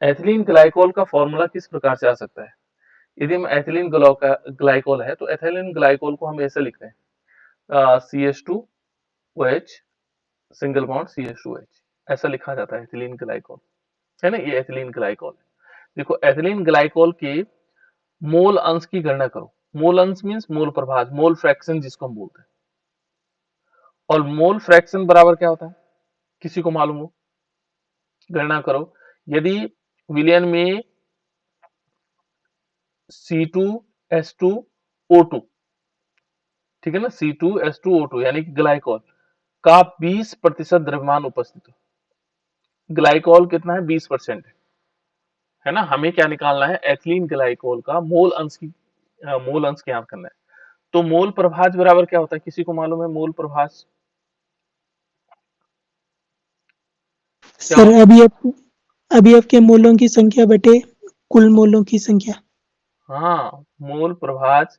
Ethylene glycol का formula किस प्रकार से आ सकता है? यदि हम एथिलीन ग्लाइकोल है तो एथिलीन ग्लाइकोल को हम ऐसे लिखते हैं, CH2OH सिंगल बॉन्ड CH2OH, ऐसा लिखा जाता है एथिलीन ग्लाइकोल, है ना। ये एथिलीन ग्लाइकोल है। देखो एथिलीन ग्लाइकोल के मोल अंश की गणना करो। मोल अंश मीन्स मोल प्रभाज, मोल फ्रैक्शन जिसको हम बोलते हैं। और मोल फ्रैक्शन बराबर क्या होता है, किसी को मालूम हो? गणना करो। यदि विलयन में C2H2O2, ठीक है ना, C2H2O2 यानी कि ग्लाइकोल का 20% द्रव्यमान उपस्थित हो। ग्लाइकोल कितना है? 20% है ना। हमें क्या निकालना है? एथिलीन ग्लाइकोल का मोल अंश की मोल अंश ज्ञात करना है। तो मोल प्रभाज बराबर क्या होता है, किसी को मालूम है? मोल प्रभाज क्या सर होता अभी आपके मोलों की संख्या बटे कुल मोलों की संख्या। है? हाँ, मोल प्रभाज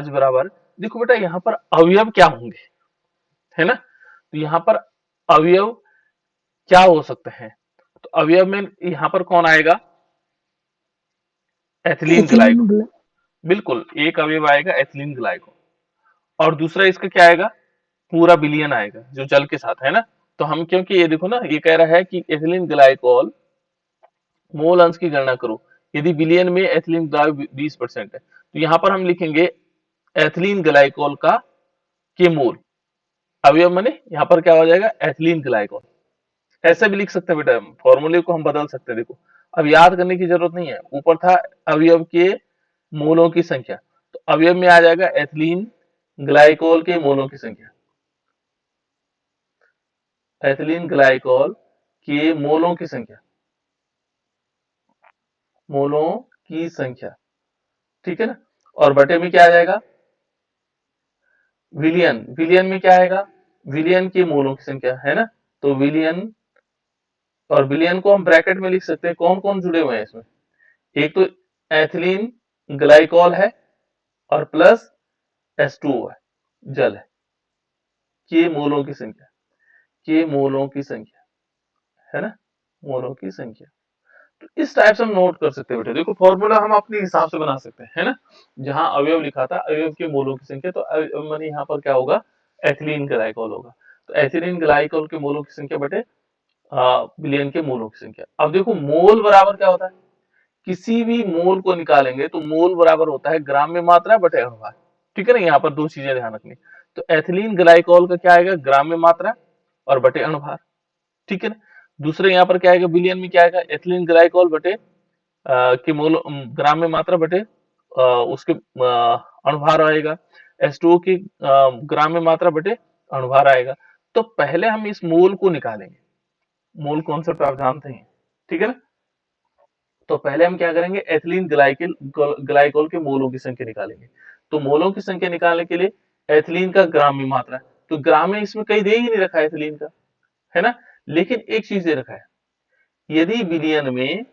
बराबर, देखो बेटा यहाँ पर अवयव क्या होंगे, है ना। तो यहाँ पर अवयव क्या हो सकते हैं? तो अवयव में यहाँ पर कौन आएगा? Ethylene ethylene glycol. बिल्कुल, एक अवयव आएगा एथिलीन ग्लाइकोल, और दूसरा इसका क्या आएगा? पूरा विलयन आएगा जो जल के साथ, है ना। तो हम, क्योंकि ये देखो ना, ये कह रहा है कि एथिलीन ग्लाइकोल मोल अंश की गणना करो। यदि विलयन में एथिलीन ग्लाइकोल 20% है तो यहाँ पर हम लिखेंगे एथिलीन ग्लाइकोल का के मोल, अवयव माने यहाँ पर क्या हो जाएगा? Ethylene glycol. ऐसे भी लिख सकते हैं बेटा, फॉर्मूले को हम बदल सकते हैं। देखो अब याद करने की जरूरत नहीं है, ऊपर था अवयव के मोलों की संख्या, तो अवयव में आ जाएगा एथिलीन ग्लाइकोल के मोलों की संख्या। एथिलीन ग्लाइकोल के मोलों की संख्या, मोलों की संख्या, ठीक है ना। और बटे में क्या आ जाएगा? विलियन, विलियन में क्या आएगा? विलियन के मोलों की संख्या, है ना। तो विलियन, और विलियन को हम ब्रैकेट में लिख सकते हैं। कौन कौन जुड़े हुए हैं इसमें? एक तो एथिलीन ग्लाइकोल है, और प्लस H2O है, जल है। के मोलों की संख्या, के मोलों की संख्या, है ना, मोलों की संख्या। तो इस टाइप से हम नोट कर सकते हैं बेटे। देखो फॉर्मूला हम अपने हिसाब से बना सकते हैं, है ना। जहां अवयव लिखा था, अवयव के मोलों की संख्या, तो माने यहाँ पर क्या होगा? एथिलीन ग्लाइकोल होगा। तो एथिलीन ग्लाइकोल के मोलों की संख्या बटे विलयन के मोलों की संख्या। अब देखो मोल बराबर क्या होता है? किसी भी मोल को निकालेंगे तो मोल बराबर होता है ग्राम में मात्रा बटे अणुभार, ठीक है ना। यहाँ पर दो चीजें ध्यान रखनी। तो एथिलीन ग्लाइकोल का क्या आएगा? ग्राम में मात्रा और बटे अणुभार, ठीक है ना। दूसरे यहाँ पर क्या आएगा? बिलियन में क्या आएगा? एथिलीन ग्लाइकोल बटे की मोल ग्राम में मात्रा बटे उसके अणुभार आएगा। H2O की ग्राम में मात्रा बटे अणुभार आएगा। तो पहले हम इस मोल को निकालेंगे। मोल कॉन्सेप्ट आप जानते हैं, ठीक है ना। तो पहले हम क्या करेंगे? एथिलीन ग्लाइकोल के मोलों की संख्या निकालेंगे। तो मोलों की संख्या निकालने के लिए एथिलीन का ग्राम में मात्रा, तो ग्राम में इसमें कहीं दे ही नहीं रखा है एथिलीन का, है ना। लेकिन एक चीज दे रखा है, यदि विलयन में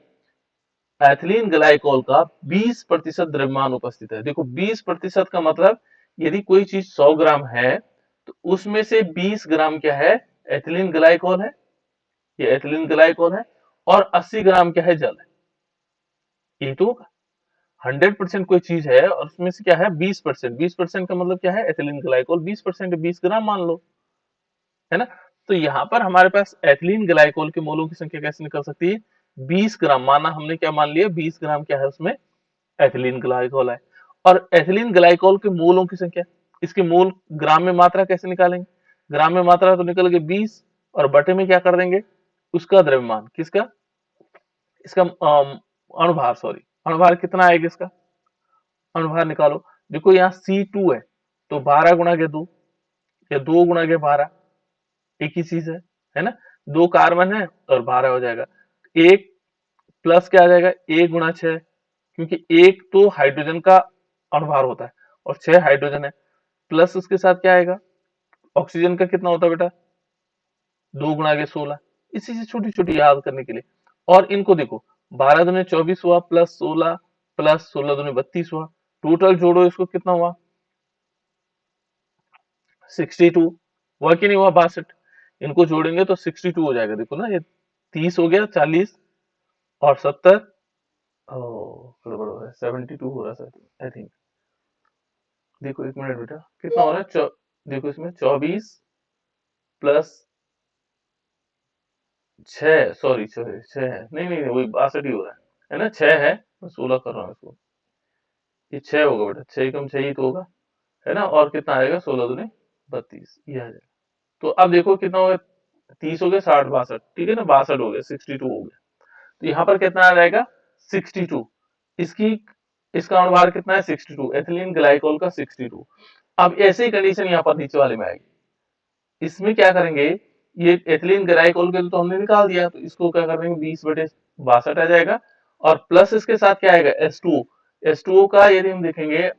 एथिलीन ग्लाइकोल का 20% द्रव्यमान उपस्थित है। देखो 20% का मतलब, यदि कोई चीज 100 ग्राम है तो उसमें से 20 ग्राम क्या है? एथिलीन ग्लाइकोल है, ये एथिलीन ग्लाइकोल है। और 80 ग्राम क्या है? जल है। ये तो 100% कोई चीज है और उसमें से क्या है? 20%। 20% का मतलब क्या है? एथिलीन ग्लाइकोल 20%, 20 ग्राम मान लो, है ना। तो यहाँ पर हमारे पास एथिलीन ग्लाइकोल के मोलों की संख्या कैसे निकल सकती है? 20 ग्राम माना हमने, क्या मान लिया? 20 ग्राम क्या है उसमें? एथिलीन ग्लाइकोल है। और एथिलीन ग्लाइकोल के मोलों की संख्या, इसके मोल ग्राम में मात्रा कैसे निकालेंगे? ग्राम में मात्रा तो निकल गई 20, और बटे में क्या कर देंगे? उसका द्रव्यमान, किसका? इसका अणुभार, सॉरी, अणुभार कितना आएगा इसका? अणुभार निकालो। देखो यहाँ C2 है, तो 12 गुणा के 2 या 2 गुणा के 12, एक ही चीज है ना। 2 कार्बन है और 12 हो जाएगा। एक प्लस क्या आ जाएगा? 1 गुणा 6, क्योंकि एक तो हाइड्रोजन का अणुभार होता है और 6 हाइड्रोजन है। प्लस उसके साथ क्या आएगा? ऑक्सीजन का कितना होता है बेटा? 2 गुणा के 16। इसी से छोटी छोटी याद करने के लिए। और इनको देखो, 12 दूनी 24 हुआ, प्लस 16 दूनी 32 हुआ। टोटल जोड़ो इसको, कितना हुआ? 62 हुआ कि नहीं हुआ? 62। इनको जोड़ेंगे तो 62 हो जाएगा। देखो ना, ये 30 हो गया, 40, और 70 गड़बड़ हो रहा है, 72 हो रहा है आई थिंक। देखो एक मिनट बेटा, कितना हो रहा है देखो इसमें 24 प्लस 6, सॉरी सॉरी 6 है, नहीं नहीं नहीं, वही 62 ही हो रहा है ना, 6 है, मैं 16 कर रहा हूँ इसको। ये 6 होगा बेटा, 6 कम 6 ही तो होगा, है ना। और कितना आएगा, 16 दूनी 32, ये आ जाएगा। तो अब देखो कितना हो गया, 30 हो गया, 60 62, ठीक है ना, 62 हो गया, 62 हो गया। तो यहाँ पर कितना आ जाएगा, 62। इसकी इसका अनुभार कितना है, 62, एथिलीन ग्लाइकोल का 62। अब ऐसे ही कंडीशन यहाँ पर नीचे वाले में आएगी। इसमें क्या करेंगे, ये एथिलीन ग्लाइकोल के तो हमने निकाल दिया, तो इसको क्या करेंगे, 20/62 आ जाएगा। और प्लस इसके साथ क्या आएगा, H2O। H2O का यदि हम देखेंगे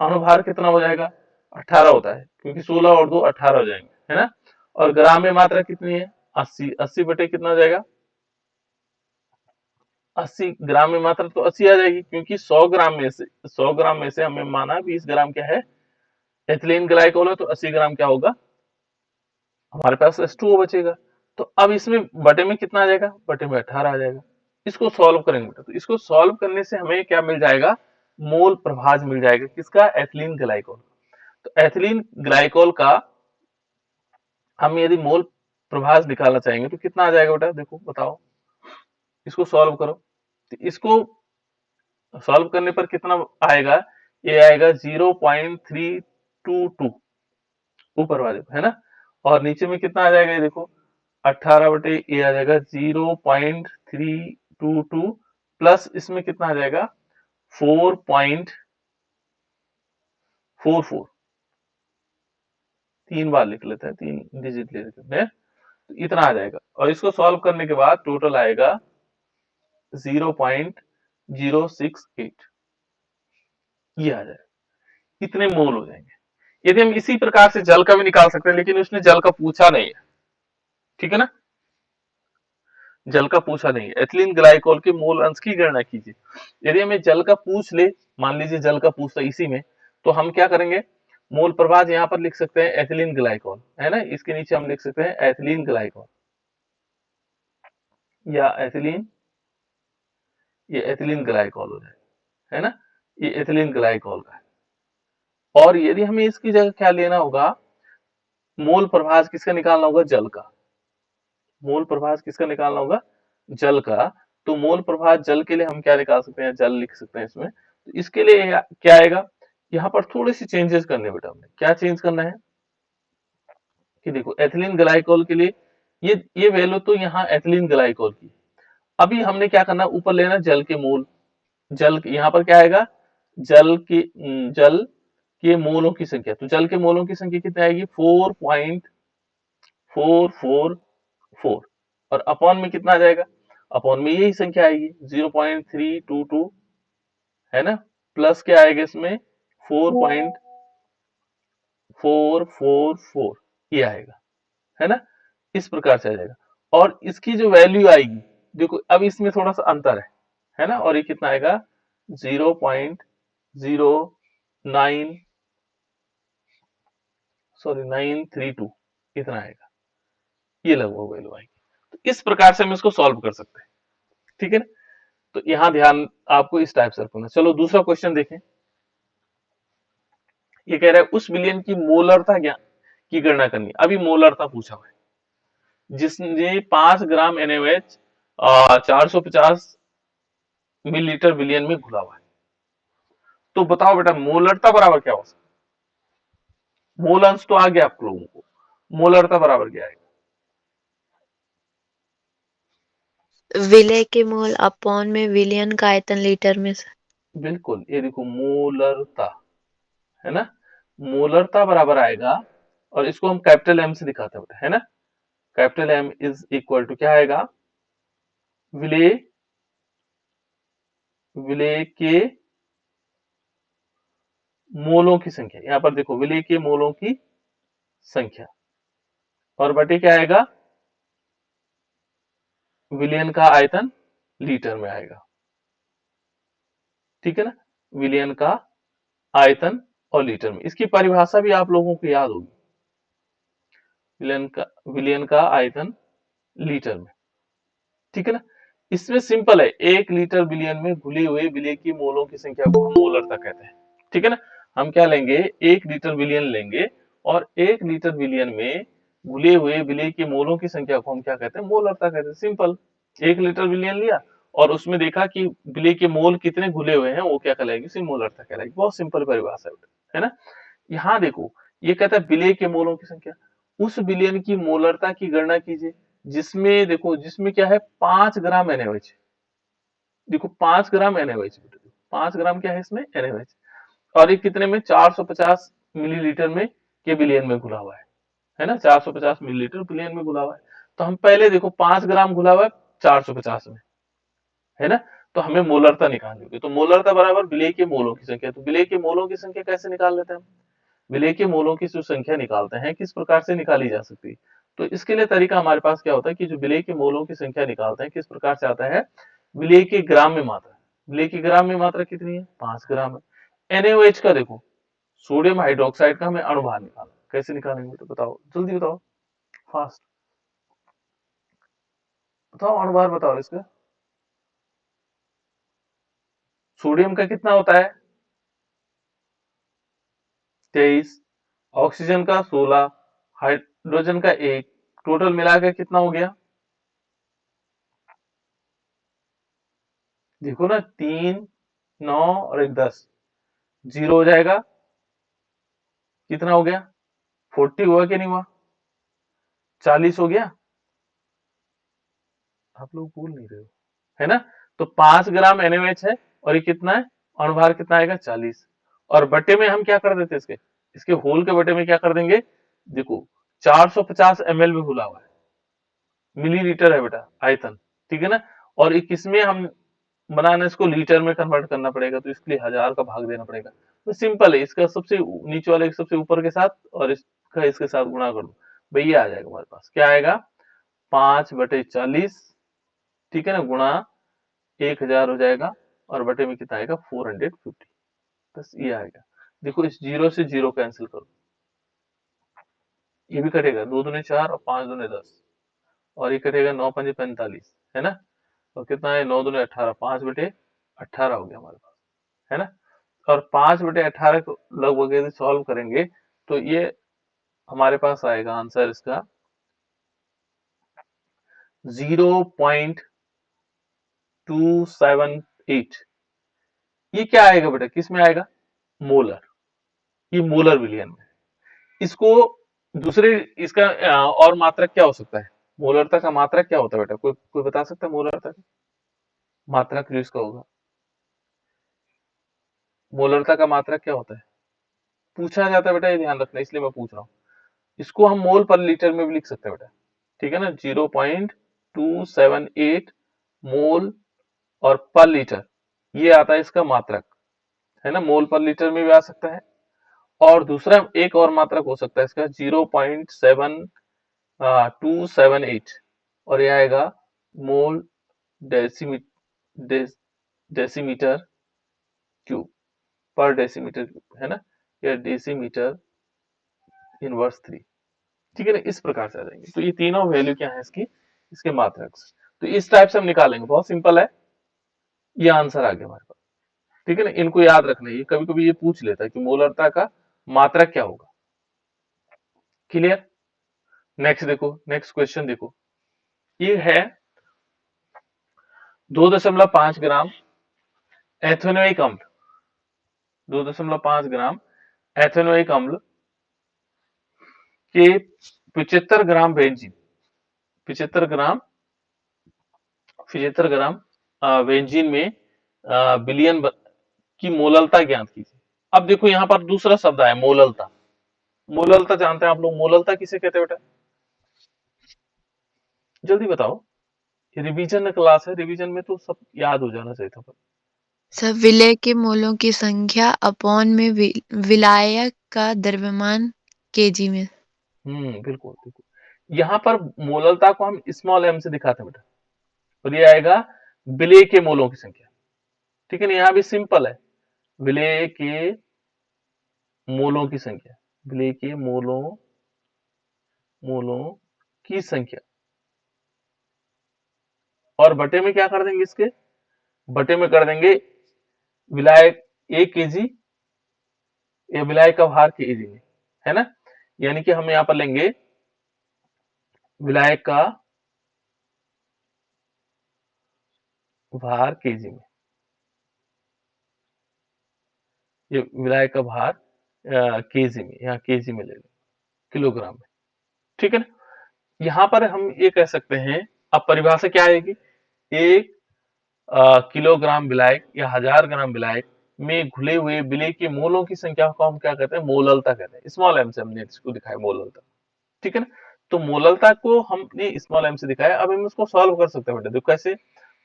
अनुभार कितना हो जाएगा, 18 होता है, क्योंकि 16 और 2 18 हो जाएंगे, है ना। और ग्राम में मात्रा कितनी है, 80, 80 बटे कितना हो जाएगा, 80 ग्राम में मात्रा तो 80 आ जाएगी, क्योंकि 100 ग्राम में से हमें माना 20 ग्राम क्या है, एथिलीन ग्लाइकोल है, तो 80 ग्राम क्या होगा, हमारे पास H2O बचेगा। तो अब इसमें बटे में कितना आ जाएगा, बटे में 18 आ जाएगा। इसको सॉल्व करेंगे बेटा, तो इसको सॉल्व करने से हमें क्या मिल जाएगा, मोल प्रभाज मिल जाएगा, किसका, एथिलीन ग्लाइकोल। तो एथिलीन ग्लाइकोल का हम यदि मोल प्रभाज निकालना चाहेंगे तो कितना आ जाएगा बेटा, देखो बताओ, इसको सॉल्व करो। तो इसको सॉल्व करने पर कितना आएगा, ये आएगा 0.322 ऊपर वाले पे, है ना। और नीचे में कितना आ जाएगा, ये देखो 18 बटे ये आ जाएगा 0.322 प्लस इसमें कितना आ जाएगा 4.44, 3 बार लिख लेते हैं, 3 डिजिट ले लेते हैं, तो इतना आ जाएगा। और इसको सॉल्व करने के बाद टोटल आएगा 0.068, ये आ जाएगा, इतने मोल हो जाएंगे। यदि हम इसी प्रकार से जल का भी निकाल सकते हैं, लेकिन उसने जल का पूछा नहीं है, ठीक है ना, जल का पूछा नहीं है। एथिलीन ग्लाइकोल के मोल अंश की गणना कीजिए। यदि हमें जल का पूछ ले, मान लीजिए जल का पूछता इसी में, तो हम क्या करेंगे, मोल प्रभाज यहाँ पर लिख सकते हैं एथिलीन ग्लाइकोल, है ना, इसके नीचे हम लिख सकते हैं एथिलीन ग्लाइकोल, या एथिलीन, ये एथिलीन ग्लाइकोल हो जाए, है ना, ये एथिलीन ग्लाइकोल का है। और यदि हमें इसकी जगह क्या लेना होगा, मोल प्रभाज किसका निकालना होगा, जल का। मोल प्रभाज किसका निकालना होगा, जल का। तो मोल प्रभाज जल के लिए हम क्या निकाल सकते हैं, जल लिख सकते हैं इसमें। तो इसके लिए क्या आएगा, यहाँ पर थोड़ी सी चेंजेस करने बेटा, हमने क्या चेंज करना है, कि देखो एथिलीन ग्लाइकोल के लिए ये वैल्यू तो यहाँ एथिलीन ग्लाइकोल की, अभी हमने क्या करना, ऊपर लेना जल के मोल। यहाँ पर क्या आएगा, जल के मोलों की संख्या। तो जल के मोलों की संख्या कितनी आएगी, 4.444, और अपॉन में कितना आ जाएगा, अपॉन में यही संख्या आएगी 0.322, है ना, प्लस क्या आएगा इसमें 4.444, ये आएगा, है ना, इस प्रकार से आ जाएगा। और इसकी जो वैल्यू आएगी, देखो अब इसमें थोड़ा सा अंतर है ना, और ये कितना आएगा 0.09, सॉरी 932, इतना आएगा, ये लगभग वैल्यू आएगी। तो इस प्रकार से हम इसको सॉल्व कर सकते हैं, ठीक है ना। तो यहाँ ध्यान आपको इस टाइप से रखना। चलो दूसरा क्वेश्चन देखें। ये कह रहा है उस विलयन की मोलरता क्या की गणना करनी है। अभी मोलरता पूछा हुआ है, जिसने 5 ग्राम NaOH 450 मिलीलीटर विलयन में घुला हुआ है। तो बताओ बेटा मोलरता बराबर क्या हो सकता है, मोल अंश तो आ गया आप लोगों को, मोलरता बराबर क्या है, विलय के मोल अपॉन में विलियन का आयतन लीटर में से। बिल्कुल, ये देखो मोलरता, है ना, मोलरता बराबर आएगा, और इसको हम कैपिटल M से दिखाते हैं, है ना। Capital M is equal to क्या आएगा, विलेय विलेय के मोलों की संख्या। यहां पर देखो विलेय के मोलों की संख्या, और बटे क्या आएगा, विलियन का आयतन लीटर में आएगा, ठीक है ना, विलियन का आयतन और लीटर में। इसकी परिभाषा भी आप लोगों को याद होगी, विलियन का आयतन लीटर में, ठीक है ना। इसमें सिंपल है, 1 लीटर विलयन में घुली हुई विलय की मोलों की संख्या को हम मोलरता कहते हैं। ठीक है ना, हम क्या लेंगे, 1 लीटर विलयन लेंगे और 1 लीटर विलयन में घुले हुए विलय की मोलों की संख्या को हम क्या कहते हैं, मोलरता कहते हैं। सिंपल, 1 लीटर विलयन लिया और उसमें देखा कि विलय के मोल कितने घुले हुए हैं, वो क्या कहलाएगी, उसी मोलरता कहलाएगी। बहुत सिंपल परिभाषा है ना। यहाँ देखो, ये कहता है विलय के मोलों की संख्या, उस विलयन की मोलरता की गणना कीजिए जिसमें देखो, जिसमें क्या है, 5 ग्राम NaOH। देखो 5 ग्राम NaOH, 5 ग्राम क्या है इसमें, NaOH। और ये कितने में, 450 मिलीलीटर में के विलयन में घुला हुआ है ना, 450 मिलीलीटर विलयन में घुला हुआ है। तो हम पहले देखो 5 ग्राम घुला हुआ है 450 में, है ना। तो हमें मोलरता निकालनी होगी, तो मोलरता बराबर विलय के मोलों की संख्या। तो विलय के मोलों की संख्या कैसे निकाल लेते हैं हम, विलय के मोलों की जो संख्या निकालते हैं किस प्रकार से निकाली जा सकती है। तो इसके लिए तरीका हमारे पास क्या होता है कि जो विलय के मोलों की संख्या निकालते हैं किस प्रकार से आता है, विलय के ग्राम में मात्रा। विलय की ग्राम में मात्रा कितनी है, 5 ग्राम है। NaOH का देखो, सोडियम हाइड्रोक्साइड का हमें अणुभार निकालना, कैसे निकालेंगे, तो बताओ जल्दी बताओ, फास्ट बताओ, अणुभार बताओ इसका। सोडियम का कितना होता है, 23, ऑक्सीजन का 16, हाइड्रोजन का 1, टोटल मिलाकर कितना हो गया, देखो ना, 3, 9 और 1 10, 0 हो जाएगा। कितना हो गया, 40 हुआ कि नहीं हुआ, 40 हो गया। आप लोग बोल नहीं रहे हो, है ना। तो 5 ग्राम NaOH है और ये कितना है, अणुभार कितना आएगा, 40। और बटे में हम क्या कर देते, इसके इसके होल के बटे में क्या कर देंगे, देखो 450 ml में घुला हुआ है, मिलीलीटर है बेटा आयतन, ठीक है ना। और ये किसमें हम बनाना, इसको लीटर में कन्वर्ट करना पड़ेगा, तो इसके लिए 1000 का भाग देना पड़ेगा। तो सिंपल है, इसका सबसे नीचे वाले सबसे ऊपर के साथ और इसका इसके साथ गुणा कर दो, भाई ये आ जाएगा हमारे पास, क्या आएगा, 5/40, ठीक है ना, गुणा 1000 हो जाएगा और बटे में कितना आएगा, 450, बस ये आएगा। देखो इस 0 से 0 कैंसिल करो, ये भी कटेगा, 2 दूनी 4 और 5 दूनी 10, और ये कटेगा 9 पंजे 45, है ना। और कितना है, 9 दूनी 18, 5/18 हो गया हमारे पास, है ना। और 5/18 को लगभग यदि सॉल्व करेंगे तो ये हमारे पास आएगा आंसर इसका 0.278। ये क्या आएगा बेटा, किस में आएगा, मोलर, ये मोलर विलियन में। इसको दूसरे, इसका और मात्रक क्या हो सकता है, मोलरता का मात्रक क्या होता है बेटा, कोई कोई बता सकता है मोलरता का मात्रक जो इसका होगा, मोलरता का मात्रक क्या होता है, पूछा जाता है बेटा, ये ध्यान रखना, इसलिए मैं पूछ रहा हूँ। इसको हम मोल पर लीटर में भी लिख सकते हैं बेटा, ठीक है ना, 0.278 मोल और पर लीटर, ये आता है इसका मात्रक, है ना, मोल पर लीटर में भी आ सकता है। और दूसरा एक और मात्रक हो सकता है इसका 0.7278, और यह आएगा मोल डेसीमीटर क्यूब, पर डेसीमीटर क्यूब, है ना, या डेसीमीटर इनवर्स 3, ठीक है ना, इस प्रकार से आ जाएंगे। तो ये तीनों वैल्यू क्या है इसकी, इसके मात्रक। तो इस टाइप से हम निकालेंगे, बहुत सिंपल है, ये आंसर आ गया हमारे पास, ठीक है ना। इनको याद रखना, ये कभी कभी ये पूछ लेता है कि मोलरता का मात्रक क्या होगा। क्लियर, नेक्स्ट देखो, नेक्स्ट क्वेश्चन देखो, ये है 2.5 ग्राम एथेनोइक अम्ल, 2.5 ग्राम एथेनोइक अम्ल के 75 ग्राम बेंजीन, 75 ग्राम 75 ग्राम बेंजीन में बिलियन की मोललता ज्ञात कीजिए। अब देखो यहाँ पर दूसरा शब्द है मोललता, मोललता जानते हैं आप लोग, मोललता किसे कहते हैं बेटा, जल्दी बताओ, रिवीजन क्लास है, रिवीजन में तो सब याद हो जाना चाहिए था। सब विलय के मोलों की संख्या अपॉन में विलायक का द्रव्यमान केजी में। बिल्कुल बिल्कुल, यहाँ पर मोललता को हम स्मॉल m से दिखाते हैं बेटा, और ये आएगा विलय के मोलों की संख्या, ठीक है ना। यहाँ भी सिंपल है, विलय के मोलों की संख्या, विलय के मोलों मोलों की संख्या, और बटे में क्या कर देंगे, इसके बटे में कर देंगे विलायक 1 kg या विलायक का भार kg में, है ना। यानी कि हम यहाँ पर लेंगे विलायक का भार kg में, ये विलायक का भार kg में, यहाँ kg में ले लेंगे, किलोग्राम में, ठीक है ना। यहाँ पर हम ये कह सकते हैं, अब परिभाषा क्या आएगी, एक किलोग्राम विलायक या 1000 ग्राम विलायक में घुले हुए विलेय के मोलों की संख्या को हम क्या कहते हैं, मोललता कहते हैं। स्मॉल एम से हमने इसको दिखाया मोललता, ठीक है ना। तो मोललता को हमने स्मॉल एम से दिखाया। अब हम इसको सॉल्व कर सकते हैं बेटा, देखो कैसे,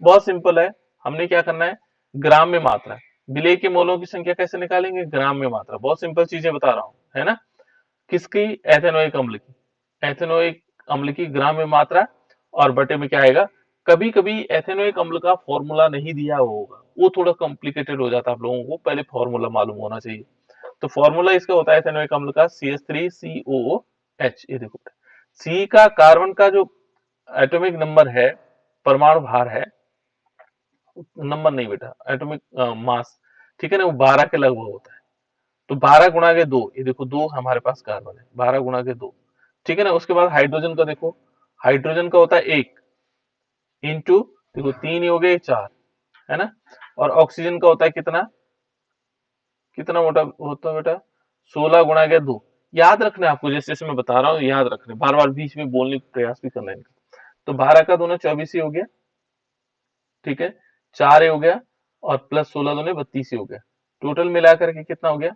बहुत सिंपल है। हमने क्या करना है, ग्राम में मात्रा, विलेय के मोलों की संख्या कैसे निकालेंगे, ग्राम में मात्रा, बहुत सिंपल चीजें बता रहा हूँ, है ना। किसकी, एथेनोइक अम्ल की, एथेनोइक अम्ल की ग्राम में मात्रा, और बटे में क्या आएगा। कभी कभी एथेनोइक अम्ल का फॉर्मूला नहीं दिया होगा, वो थोड़ा कॉम्प्लिकेटेड हो जाता है, आप लोगों को पहले फॉर्मूला मालूम होना चाहिए। तो फॉर्मूला इसका होता है एथेनोइक अम्ल का CH3COOH। ये देखो सी का कार्बन का जो एटॉमिक नंबर है, परमाणु भार है, नंबर नहीं बेटा, एटॉमिक मास, ठीक है ना, वो 12 के लगभग होता है। तो 12 गुणा के 2, ये देखो 2 हमारे पास कार्बन है, 12 गुणा के 2, ठीक है ना। उसके बाद हाइड्रोजन का देखो, हाइड्रोजन का होता है 1 इंटू, देखो 3 हो गए 4, है ना। और ऑक्सीजन का होता है कितना, कितना मोटा होता है बेटा, 16 गुणा के 2। याद रखना है आपको, जैसे जैसे मैं बता रहा हूँ याद रखना, बार बार बीच में बोलने का प्रयास भी करना है इनका। तो 12 का 2 24 ही हो गया, ठीक है, 4 हो गया, और प्लस 16 दूने 32 ही हो गया। टोटल मिलाकर के कितना हो गया,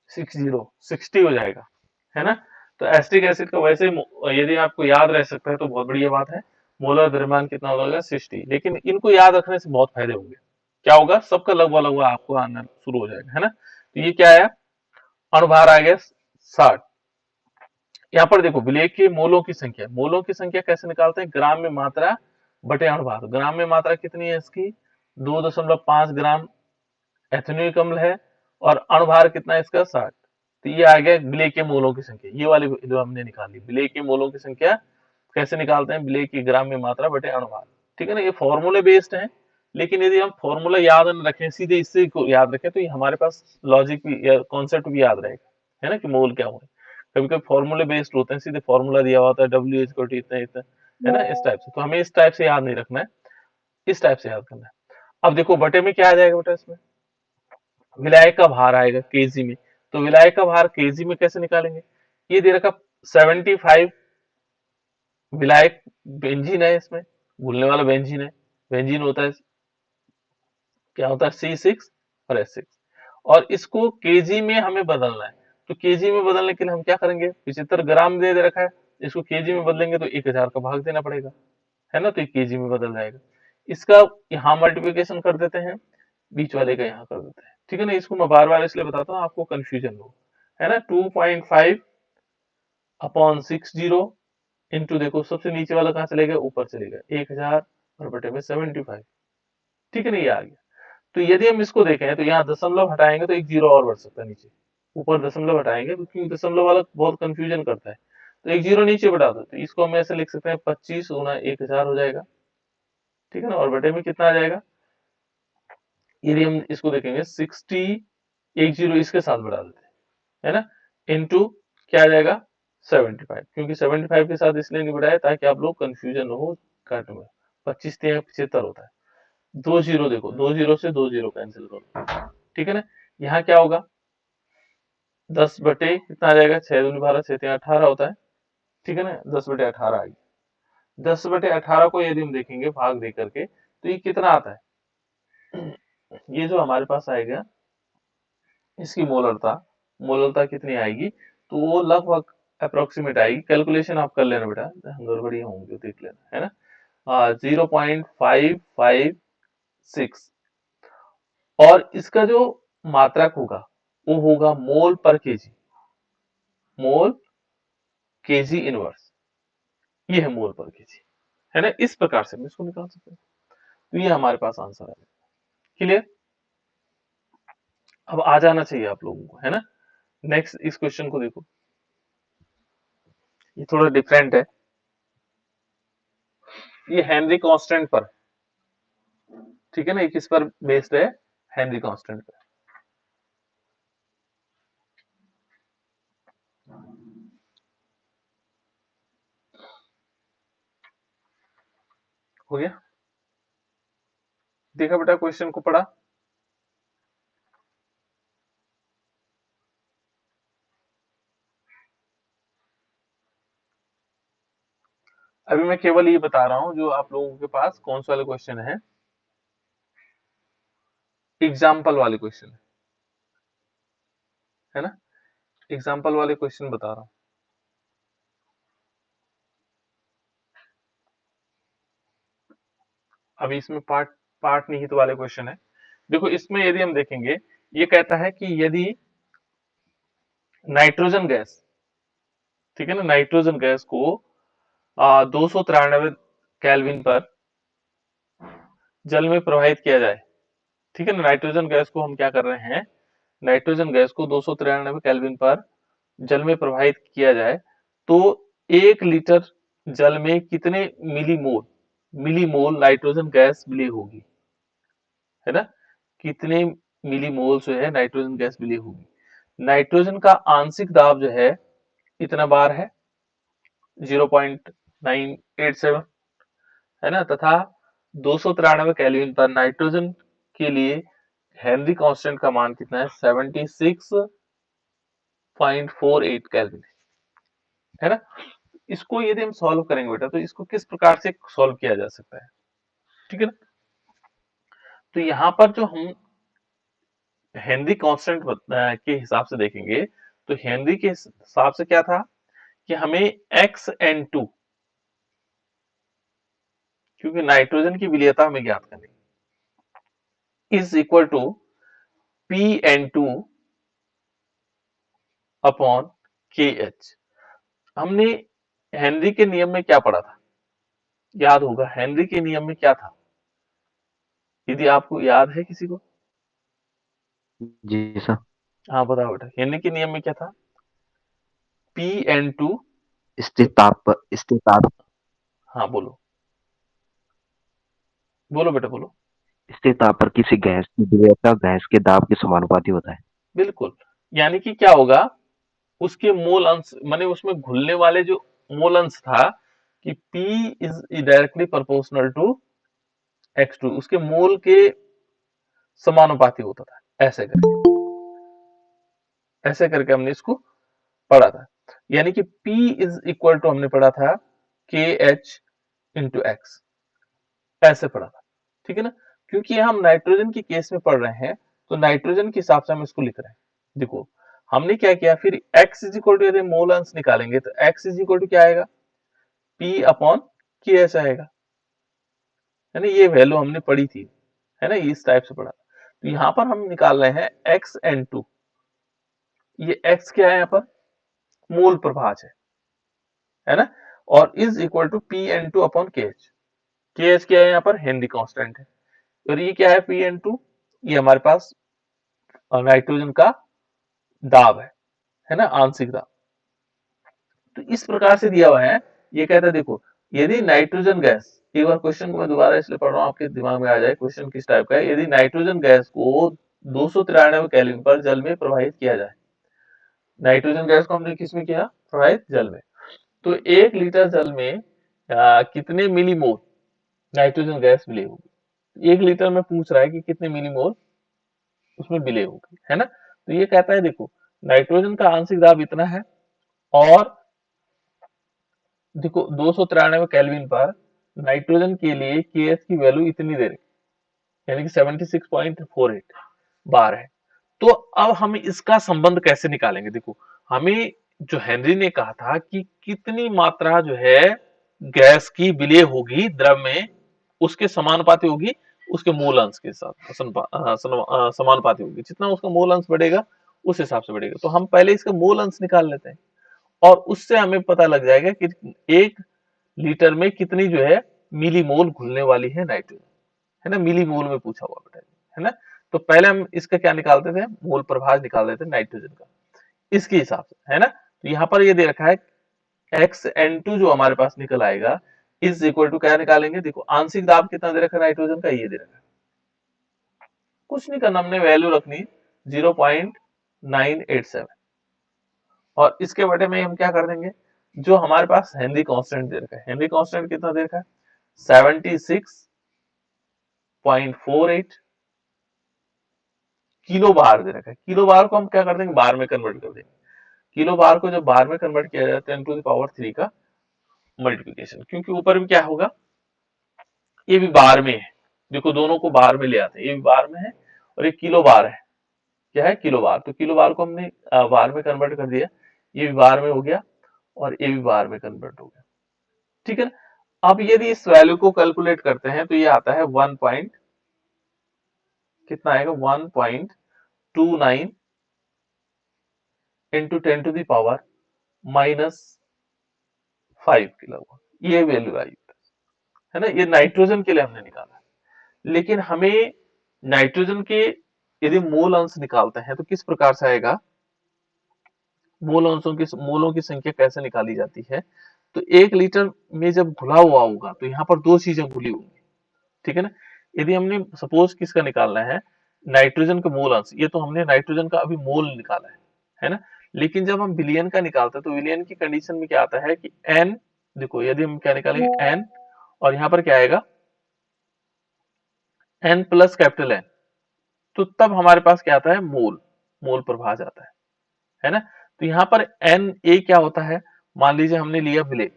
60 हो जाएगा, है ना। तो एसिटिक एसिड का वैसे यदि आपको याद रह सकता है तो बहुत बढ़िया बात है। मोलर द्रव्यमान कितना होगा, 60। लेकिन इनको याद रखने से बहुत फायदे होंगे, क्या होगा, सबका लगभग लगभग आपको आना शुरू हो जाएगा, है ना। तो ये क्या आया, अणुभार आ गया 60। यहाँ पर देखो विलेय के मोलों की संख्या, मोलों की संख्या कैसे निकालते हैं, ग्राम में मात्रा बटे अणुभार। ग्राम में मात्रा कितनी है इसकी, 2.5 ग्राम एथेनोइक अम्ल है, और अणुभार कितना है इसका, 60। तो ये आ गया विलेय के मोलों की संख्या, ये वाली जो हमने निकाली, विलेय के मोलों की संख्या कैसे निकालते हैं, विलेय की ग्राम में मात्रा बटे अणुभार, ठीक है ना। ये फॉर्मूले बेस्ड है, लेकिन यदि हम फॉर्मूला याद न रखें, सीधे इससे को याद रखें, तो ये हमारे पास लॉजिक भी या कॉन्सेप्ट भी याद रहेगा, है ना, कि मोल क्या हुआ। कभी कभी फॉर्मूले बेस्ड होते हैं, सीधे फॉर्मूला दिया हुआ होता है, W इतना इतना, है ना, इस टाइप से। तो हमें इस टाइप से याद नहीं रखना है, इस टाइप से याद करना है। अब देखो बटे में क्या आ जाएगा बेटा, इसमें विलायक का भार आएगा केजी में। तो विलायक का भार केजी में कैसे निकालेंगे, ये दे रखा 75 विलायक बेंजीन है, इसमें भूलने वाला बेंजीन है, बेंजीन होता है, क्या होता है, C6 और H6, और इसको केजी में हमें बदलना है। तो केजी में बदलने के लिए हम क्या करेंगे, 75 ग्राम दे रखा है, इसको केजी में बदलेंगे तो 1000 का भाग देना पड़ेगा, है ना। तो ये केजी में बदल जाएगा। इसका यहाँ मल्टीप्लिकेशन कर देते हैं, बीच वाले का यहाँ कर देते हैं, ठीक है ना। इसको मैं बार बार इसलिए बताता हूँ, आपको कंफ्यूजन हो, है ना। 2.5 अपॉन 60 इंटू, देखो सबसे नीचे वाला कहाँ चलेगा, ऊपर चलेगा, 1000 और बटे में 75, ठीक है ना, ये आ गया। तो यदि हम इसको देखें तो यहाँ दशमलव हटाएंगे तो एक जीरो और बढ़ सकता है नीचे, ऊपर दशमलव हटाएंगे तो, क्योंकि दशमलव वाला बहुत कंफ्यूजन करता है, तो एक जीरो नीचे बढ़ा दो, तो इसको हम ऐसे लिख सकते हैं 25 गुना 1000 हो जाएगा, ठीक है ना। और बटे में कितना आ जाएगा, यदि हम इसको देखेंगे 60, एक जीरो इसके साथ बढ़ा देते हैं, है ना, इनटू क्या आ जाएगा 75, क्योंकि 75 के साथ इसलिए नहीं बढ़ाया ताकि आप लोग कंफ्यूजन हो काट में। 25 75 होता है, 2 जीरो, देखो 2 जीरो से 2 जीरो कैंसिल करो, ठीक है ना। यहाँ क्या होगा, 10 बटे कितना आ जाएगा, 6 दूनी 12, 6 3 18 होता है, ठीक है ना। 10 बटे 18 आ गया। 10 बटे 18 को यदि हम देखेंगे भाग दे करके, तो ये कितना आता है, ये जो हमारे पास आएगा, इसकी मोलरता, मोलरता कितनी आएगी, तो वो लगभग अप्रोक्सीमेट आएगी। कैलकुलेशन आप कर लेना बेटा, गड़बड़ी होंगी देख लेना, है ना। 0.556, और इसका जो मात्रक होगा वो होगा मोल पर केजी, मोल केजी इनवर्स, ये है मोल पर केजी, है ना। इस प्रकार से हम इसको निकाल सकते हैं। तो ये हमारे पास आंसर है, क्लियर। अब आ जाना चाहिए आप लोगों को, है ना। नेक्स्ट इस क्वेश्चन को देखो, ये थोड़ा डिफरेंट है। ये हेनरी कांस्टेंट पर, ठीक है ना, ये किस पर बेस्ड है, हेनरी कांस्टेंट पर। हो गया, देखा बेटा क्वेश्चन को पढ़ा। अभी मैं केवल ये बता रहा हूं जो आप लोगों के पास कौन से वाले क्वेश्चन है, एग्जाम्पल वाले क्वेश्चन है ना, एग्जाम्पल वाले क्वेश्चन बता रहा हूं। अभी इसमें पार्ट पार्ट निहित वाले क्वेश्चन है। देखो इसमें यदि हम देखेंगे, ये कहता है कि यदि नाइट्रोजन गैस, ठीक है ना, नाइट्रोजन गैस को 293 केल्विन पर जल में प्रवाहित किया जाए, ठीक है ना, नाइट्रोजन गैस को हम क्या कर रहे हैं, नाइट्रोजन गैस को 293 केल्विन पर जल में प्रवाहित किया जाए, तो 1 लीटर जल में कितने मिलीमोल नाइट्रोजन गैस विलीय होगी, है ना, कितने मिलीमोल जो है नाइट्रोजन गैस विलीय होगी। नाइट्रोजन का आंशिक दाब जो है इतना बार है 0.987, है ना, तथा 293 केल्विन पर नाइट्रोजन के लिए हेनरी कांस्टेंट का मान कितना है, 76.48 केल्विन, है ना। इसको यदि हम सॉल्व करेंगे बेटा, तो इसको किस प्रकार से सॉल्व किया जा सकता है, ठीक है ना। तो यहाँ पर जो हम हेनरी कांस्टेंट के हिसाब से देखेंगे, तो हेनरी के हिसाब से क्या था कि हमें Xn2, क्योंकि नाइट्रोजन की विलीयता हमें ज्ञात करनी, is equal to Pn2 upon KH। हमने हेनरी के नियम में क्या पढ़ा था, याद होगा, हेनरी के नियम में क्या था, यदि आपको याद है किसी को। जी सर। हाँ बताओ बेटा, हेनरी के नियम में क्या था, Pn2, स्थिर ताप हाँ बोलो बोलो बेटा बोलो। स्थिर ताप पर किसी गैस की विलेयता गैस के दाब के समानुपाती होता है। बिल्कुल, यानी कि क्या होगा, उसके मोल अंश माने उसमें घुलने वाले जो मोल अंश था कि P is directly proportional to X2, उसके मोल के समानुपाती होता था, ऐसे करके हमने इसको पढ़ा था। यानी कि P इज इक्वल टू हमने पढ़ा था KH इंटू X, ऐसे पढ़ा था, ठीक है ना। क्योंकि हम नाइट्रोजन के केस में पढ़ रहे हैं, तो नाइट्रोजन के हिसाब से हम इसको लिख रहे हैं। देखो हमने क्या किया, फिर X इज इक्वल टू यदि मोल अंश निकालेंगे तो X इज इक्वल टू क्या आएगा, P अपॉन KH आएगा, है ना, ये वैल्यू हमने पढ़ी थी, है ना, इस टाइप से पढ़ा। तो यहाँ पर हम निकाल रहे हैं Xn2, ये X क्या है यहाँ पर, मोल प्रभाज है ना, और is equal to Pn2 upon KH। KH क्या है यहाँ पर, हेनरी कांस्टेंट है, और ये क्या है Pn2, ये हमारे पास नाइट्रोजन का दाब है ना, आंशिक दाब। तो इस प्रकार से दिया हुआ है, ये कहता है देखो, यदि नाइट्रोजन गैस, एक बार क्वेश्चन को मैं दोबारा इसलिए पढ़ रहा हूं आपके दिमाग में आ जाए क्वेश्चन किस टाइप का है, यदि नाइट्रोजन गैस को 293 केल्विन पर जल में प्रवाहित किया जाए, नाइट्रोजन गैस को हमने किस में किया, प्रवाहित जल में, तो 1 लीटर जल में कितने मिलीमोल नाइट्रोजन गैस विलीय होगी, 1 लीटर में पूछ रहा है कि कितने मिलीमोल उसमें विलीय होगी, है ना। तो ये कहता है देखो, नाइट्रोजन का आंशिक दाब इतना है, और देखो 293 केल्विन पर नाइट्रोजन के लिए KH की वैल्यू इतनी दे रही, यानी कि 76.48 बार है। तो अब हम इसका संबंध कैसे निकालेंगे, देखो हमें जो हेनरी ने कहा था कि कितनी मात्रा जो है गैस की विलीय होगी द्रव में, उसके समानुपाती होगी उसके मूल अंश के साथ, समानुपाती होगी, जितना उसका मूल अंश बढ़ेगा उस हिसाब से बढ़ेगा। तो हम पहले इसका मूल अंश निकाल लेते हैं, और उससे हमें पता लग जाएगा कि 1 लीटर में कितनी जो है मिलीमोल घुलने वाली है नाइट्रोजन, है ना, मिलीमोल में पूछा हुआ बेटा, है ना। तो पहले हम इसका क्या निकालते थे, मोल प्रभाज निकाल देते नाइट्रोजन का इसके हिसाब से, है ना। तो यहाँ पर ये दे रखा है Xn2 जो हमारे पास निकल आएगा इज इक्वल टू क्या निकालेंगे, देखो आंशिक दाब कितना दे रखा है नाइट्रोजन का, ये दे रखा है, कुछ नहीं करना, हमने वैल्यू रखनी 0.987 और इसके बटे में हम क्या कर देंगे, जो हमारे पास हेनरी कांस्टेंट दे रखा है, हेनरी कांस्टेंट कितना दे रखा है 76.48 किलो बार दे रखा है। किलो बार को हम क्या कर देंगे, बार में कन्वर्ट कर देंगे। किलो बार को जब बार में कन्वर्ट किया जाए 10⁻³ का मल्टीप्लीकेशन, क्योंकि ऊपर में क्या होगा, ये भी बार में है, देखो दोनों को बार में ले आते हैं, ये भी बार में है और ये किलो बार है, क्या है किलो बार, तो किलो बार को हमने बार में कन्वर्ट कर दिया, ये भी बार में हो गया और ये भी बार में कन्वर्ट हो गया, ठीक है ना। अब यदि इस वैल्यू को कैलकुलेट करते हैं तो ये आता है 1 पॉइंट कितना आएगा 1.29 इंटू 10⁻⁻5 किलोवाट, ये वैल्यू आई है ना। ये नाइट्रोजन के लिए हमने निकाला, लेकिन हमें नाइट्रोजन के यदि मूल अंश निकालते हैं तो किस प्रकार से आएगा, मूलों की संख्या कैसे निकाली जाती है, तो 1 लीटर में जब घुला हुआ होगा तो यहाँ पर दो चीजें घुली होंगी, ठीक है ना। यदि हमने सपोज किसका निकालना है, नाइट्रोजन का मूल अंश, ये तो हमने नाइट्रोजन का अभी मोल निकाला है ना। लेकिन जब हम विलियन का निकालते हैं तो विलियन की कंडीशन में क्या आता है कि एन, देखो यदि हम क्या निकालेंगे एन और यहाँ पर क्या आएगा एन प्लस कैपिटल एन, तो तब हमारे पास क्या आता है मोल, मोल प्रभाज आता है ना। तो यहाँ पर एन ए क्या होता है, मान लीजिए हमने लिया विलेय,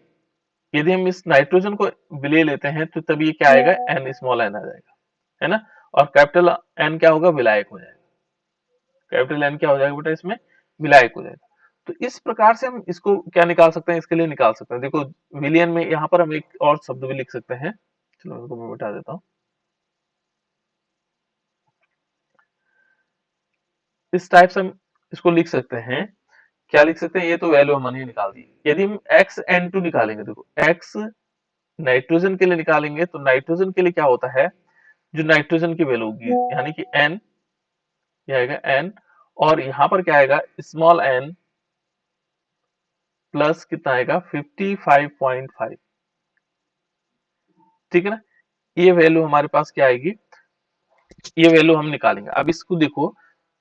यदि हम इस नाइट्रोजन को विलेय लेते हैं तो तब ये क्या आएगा एन स्मॉल एन आ जाएगा, है ना। और कैपिटल एन क्या होगा, विलायक हो जाएगा, कैपिटल एन क्या हो जाएगा बेटा इसमें, विलायक हो जाएगा। तो इस प्रकार से हम इसको क्या निकाल सकते हैं, इसके लिए निकाल सकते हैं, देखो विलियन में यहाँ पर हम एक और शब्द भी लिख सकते हैं, चलो इसको मैं बता देता हूँ। इस टाइप से हम इसको लिख सकते हैं, क्या लिख सकते हैं, ये तो वैल्यू हमने निकाल दी। यदि हम XN2 निकालेंगे, देखो X नाइट्रोजन के लिए निकालेंगे तो नाइट्रोजन के लिए क्या होता है, जो नाइट्रोजन की वैल्यू होगी यानी कि N, ये आएगा N और यहाँ पर क्या आएगा स्मॉल n प्लस कितना आएगा 55.5, ठीक है ना। ये वैल्यू हमारे पास क्या आएगी, ये वैल्यू हम निकालेंगे। अब इसको देखो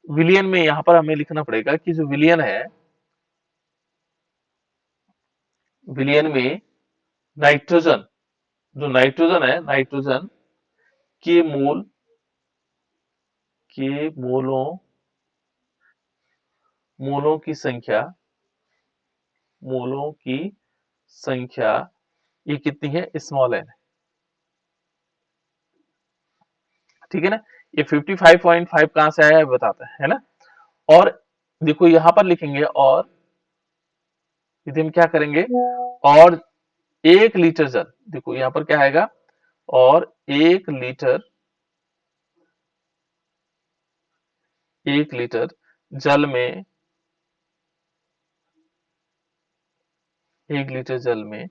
विलियन में यहाँ पर हमें लिखना पड़ेगा कि जो विलियन है, विलियन में नाइट्रोजन, जो नाइट्रोजन है, नाइट्रोजन के मोल के मोलों की संख्या, मोलों की संख्या ये कितनी है स्मॉल एन, ठीक है ना। ये 55.5 कहां से आया है बताता है ना। और देखो यहां पर लिखेंगे और यदि हम क्या करेंगे, और 1 लीटर जल, देखो यहां पर क्या आएगा, और 1 लीटर जल में, 1 लीटर जल में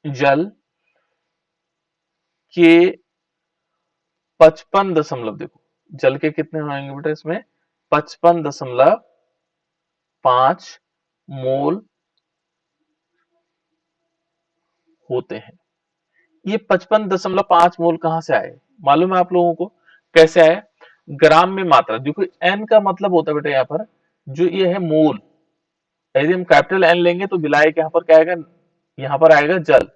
जल के 55 दशमलव, देखो जल के कितने होंगे बेटा इसमें 55.5 मोल होते हैं। ये 55.5 मोल कहां से आए, मालूम है आप लोगों को कैसे आए, ग्राम में मात्रा, देखो एन का मतलब होता है बेटा यहाँ पर जो ये है मोल, यदि हम कैपिटल एन लेंगे तो विलायक यहाँ पर क्या आएगा, यहाँ पर आएगा जल,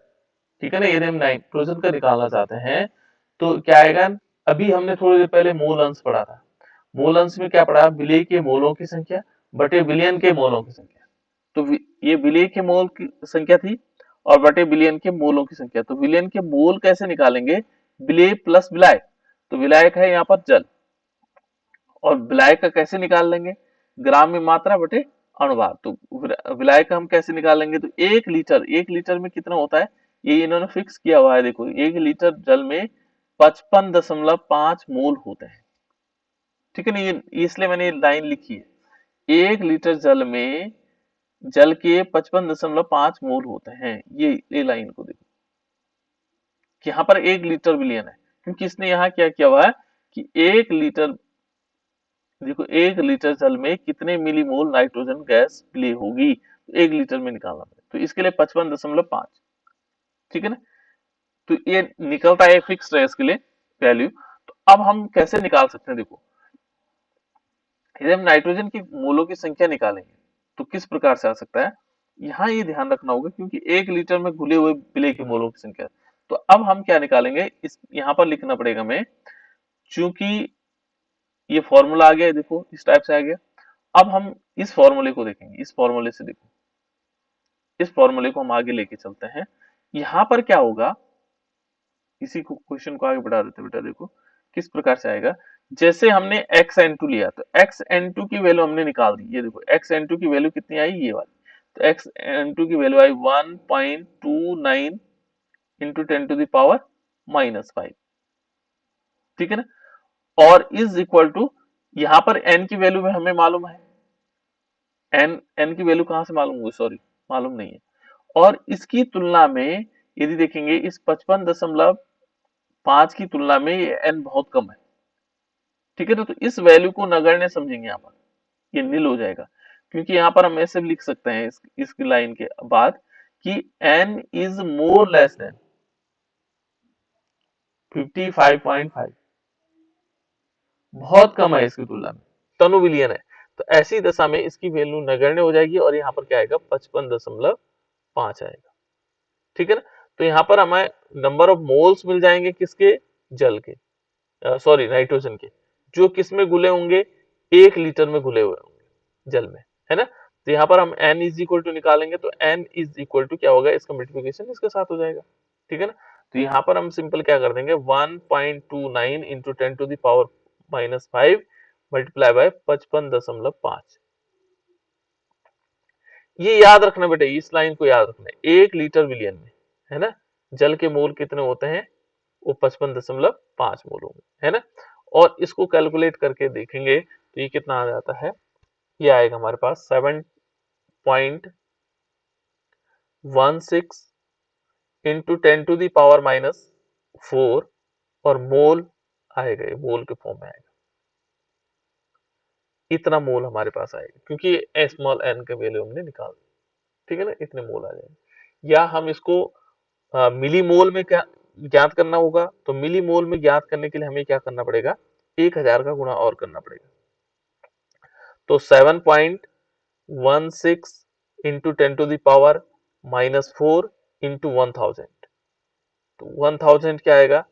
ठीक है ना। यदि हम नाइट्रोजन का निकालना चाहते हैं तो क्या आएगा, अभी हमने थोड़ी देर पहले मूल अंश पढ़ा था, मूल अंश में क्या पढ़ा, विलेय के मोलों की संख्या बटे विलियन के मोलों की संख्या, तो ये विलेय के मोल की संख्या थी और बटे विलियन के मोलों की संख्या, तो विलियन के मोल कैसे निकालेंगे, विलेय प्लस विलायक, तो विलायक है यहाँ पर जल और विलायक का कैसे निकाल लेंगे, ग्राम में मात्रा बटे अनुपात, तो विलायक का हम कैसे निकालेंगे, तो 1 लीटर में कितना होता है, ये इन्होंने फिक्स किया हुआ है, देखो 1 लीटर जल में 55.5 मोल होते हैं, ठीक है ना। ये इसलिए मैंने लाइन लिखी है, 1 लीटर जल में जल के 55.5 मोल होते हैं, ये लाइन को देखो कि यहाँ पर 1 लीटर विलियन है, क्योंकि इसने यहाँ क्या किया हुआ है कि 1 लीटर देखो 1 लीटर जल में कितने मिलीमोल नाइट्रोजन गैस विलीय होगी, 1 लीटर में निकालना है, तो इसके लिए 55.5, ठीक है ना। तो ये निकलता है, फिक्स है इसके लिए वैल्यू। तो अब हम कैसे निकाल सकते हैं, देखो यदि हम नाइट्रोजन की मोलों की संख्या निकालेंगे तो किस प्रकार से आ सकता है, यहाँ ये ध्यान रखना होगा क्योंकि 1 लीटर में घुले हुए विलेय के मोलों की संख्या। तो अब हम क्या निकालेंगे, इस यहाँ पर लिखना पड़ेगा हमें, चूंकि ये फॉर्मूला आ गया है, देखो इस टाइप से आ गया। अब हम इस फॉर्मूले को देखेंगे, इस फॉर्मूले से देखो, इस फॉर्मूले को हम आगे लेके चलते हैं। यहाँ पर क्या होगा, इसी को क्वेश्चन को आगे बढ़ा देते बेटा, देखो किस प्रकार से आएगा। जैसे हमने xn2 लिया तो xn2 की वैल्यू हमने निकाल दी, ये देखो xn2 की वैल्यू कितनी आई, ये वाली। तो xn2 की वैल्यू आई 1.29 इंटू 10 टू द पावर -5, ठीक है ना। और इज इक्वल टू, यहां पर n की वैल्यू हमें मालूम है, n की वैल्यू कहां से मालूम हुई, सॉरी मालूम नहीं है। और इसकी तुलना में यदि देखेंगे इस 55.5 की तुलना में ये n बहुत कम है, ठीक है ना। तो इस वैल्यू को नगण्य समझेंगे, यहाँ पर ये नील हो जाएगा, क्योंकि यहाँ पर हम ऐसे लिख सकते हैं इसकी लाइन के बाद कि n is more less than 55.5, बहुत कम है इसकी तुलना में, तनु विलियन है। तो ऐसी दशा में इसकी वैल्यू नगण्य हो जाएगी और यहाँ पर क्या आएगा, 55.5 आएगा, ठीक है ना। तो यहाँ पर हमें नंबर ऑफ मोल्स मिल जाएंगे, किसके, जल के, सॉरी नाइट्रोजन के, जो किस में घुले होंगे, 1 लीटर में घुले हुए होंगे जल में, है ना। तो यहाँ पर हम n इज इक्वल टू निकालेंगे, तो n इज इक्वल टू क्या होगा, इसका मल्टीप्लिकेशन इसके साथ हो जाएगा, ठीक है ना। तो यहाँ पर हम सिंपल क्या कर देंगे, 1.29 into 10 to the power -5 multiply by 55.5। ये याद रखना बेटा, इस लाइन को याद रखना है, 1 लीटर विलियन में, है ना, जल के मोल कितने होते हैं, वो 55.5 मोल होंगे, है ना। और इसको कैलकुलेट करके देखेंगे तो ये कितना आ जाता है, ये आएगा हमारे पास 7.16 इंटू 10 टू द पावर -4, और मोल आएगा, ये मोल के फॉर्म में आएगा, इतना मोल हमारे पास आएगा क्योंकि स्मॉल n के वैल्यू हमने निकाल दी, ठीक है ना, इतने मोल आ जाएंगे। या हम इसको मिली मोल में क्या ज्ञात करना होगा, तो मिली मोल में ज्ञात करने के लिए हमें क्या करना पड़ेगा, 1000 का गुणा और करना पड़ेगा। तो 7.16 into 10 to the power -4 into 1000, तो 1000 क्या आएगा,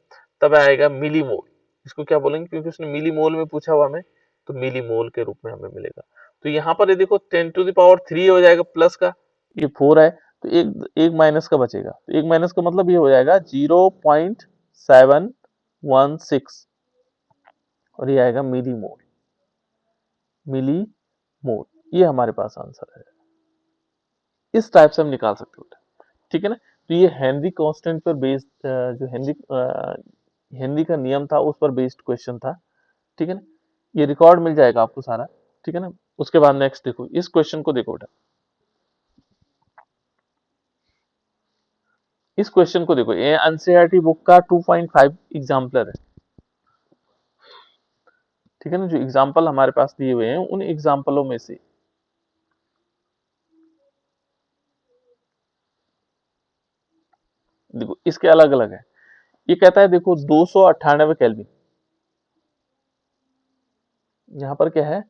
तब आएगा मिली मोल। इसको क्या बोलेंगे, क्योंकि उसने मिली मोल में पूछा हुआ हमें, तो मिली मोल के रूप में हमें मिलेगा। तो यहाँ पर ये देखो 10 टू द पावर 3 हो जाएगा, प्लस का ये 4 है, तो एक माइनस का बचेगा, तो एक माइनस का मतलब ये हो जाएगा 0.716, और ये आएगा मिली मोल, मिली मोल, ये हमारे पास आंसर है। इस टाइप से हम निकाल सकते हो, ठीक है ना। तो ये हेनरी कांस्टेंट पर बेस्ड, जो हेनरी का नियम था उस पर बेस्ड क्वेश्चन था, ठीक है ना। ये रिकॉर्ड मिल जाएगा आपको सारा, ठीक है ना। उसके बाद नेक्स्ट देखो, इस क्वेश्चन को देखो बेटा, इस क्वेश्चन को देखो, ये एनसीईआरटी बुक का 2.5 एग्जाम्पलर है, ठीक है ना। जो एग्जाम्पल हमारे पास दिए हुए हैं उन एग्जाम्पलों में से देखो, इसके अलग अलग है। ये कहता है देखो 298 केल्विन, यहाँ पर क्या है,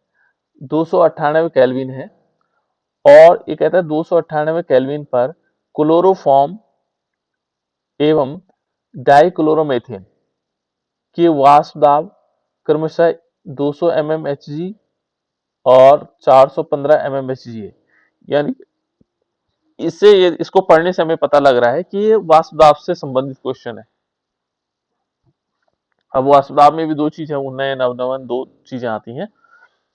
298 केल्विन है, और ये कहता है 298 केल्विन पर क्लोरोफॉर्म एवं डाइक्लोरोमेथेन के वाष्प दाब क्रमशः 200 mmHg और 415 mmHg है। यानी इसको पढ़ने से हमें पता लग रहा है कि ये वाष्प दाब से संबंधित क्वेश्चन है। अब वाष्प दाब में भी दो चीजें, उन्नयन अवनमन, दो चीजें आती हैं।